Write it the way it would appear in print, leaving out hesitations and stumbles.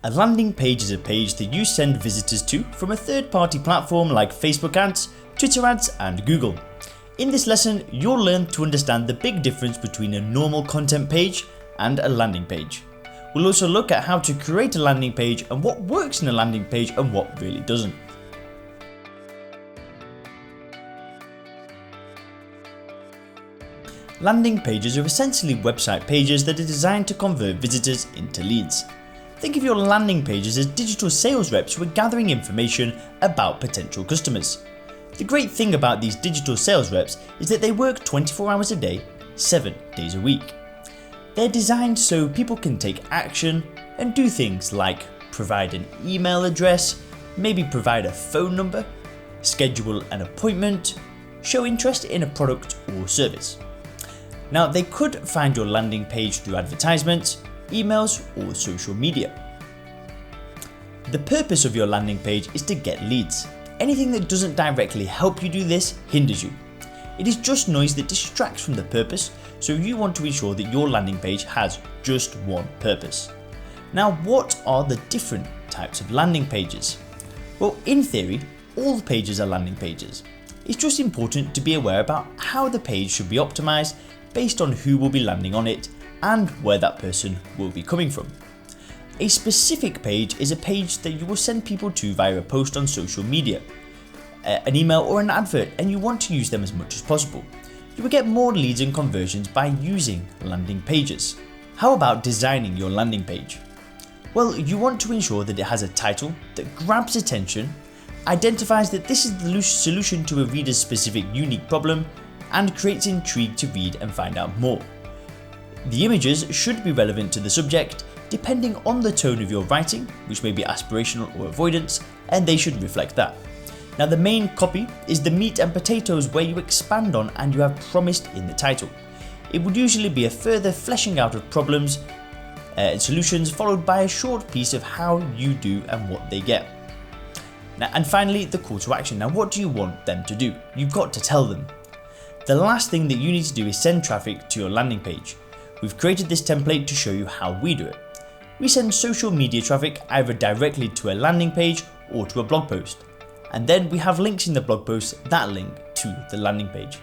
A landing page is a page that you send visitors to from a third-party platform like Facebook ads, Twitter ads and Google. In this lesson, you'll learn to understand the big difference between a normal content page and a landing page. We'll also look at how to create a landing page and what works in a landing page and what really doesn't. Landing pages are essentially website pages that are designed to convert visitors into leads. Think of your landing pages as digital sales reps who are gathering information about potential customers. The great thing about these digital sales reps is that they work 24 hours a day, 7 days a week. They're designed so people can take action and do things like provide an email address, maybe provide a phone number, schedule an appointment, show interest in a product or service. Now, they could find your landing page through advertisements, emails or social media. The purpose of your landing page is to get leads. Anything that doesn't directly help you do this hinders you. It is just noise that distracts from the purpose, so you want to ensure that your landing page has just one purpose. Now, what are the different types of landing pages? Well, in theory, all pages are landing pages. It's just important to be aware about how the page should be optimized based on who will be landing on it and where that person will be coming from. A specific page is a page that you will send people to via a post on social media, an email or an advert, and you want to use them as much as possible. You will get more leads and conversions by using landing pages. How about designing your landing page? Well, you want to ensure that it has a title that grabs attention, identifies that this is the solution to a reader's specific unique problem, and creates intrigue to read and find out more. The images should be relevant to the subject depending on the tone of your writing, which may be aspirational or avoidance, and they should reflect that. Now, the main copy is the meat and potatoes where you expand on and you have promised in the title. It would usually be a further fleshing out of problems and solutions, followed by a short piece of how you do and what they get. Now, and finally, the call to action. Now, what do you want them to do? You've got to tell them. The last thing that you need to do is send traffic to your landing page. We've created this template to show you how we do it. We send social media traffic either directly to a landing page or to a blog post. And then we have links in the blog post that link to the landing page.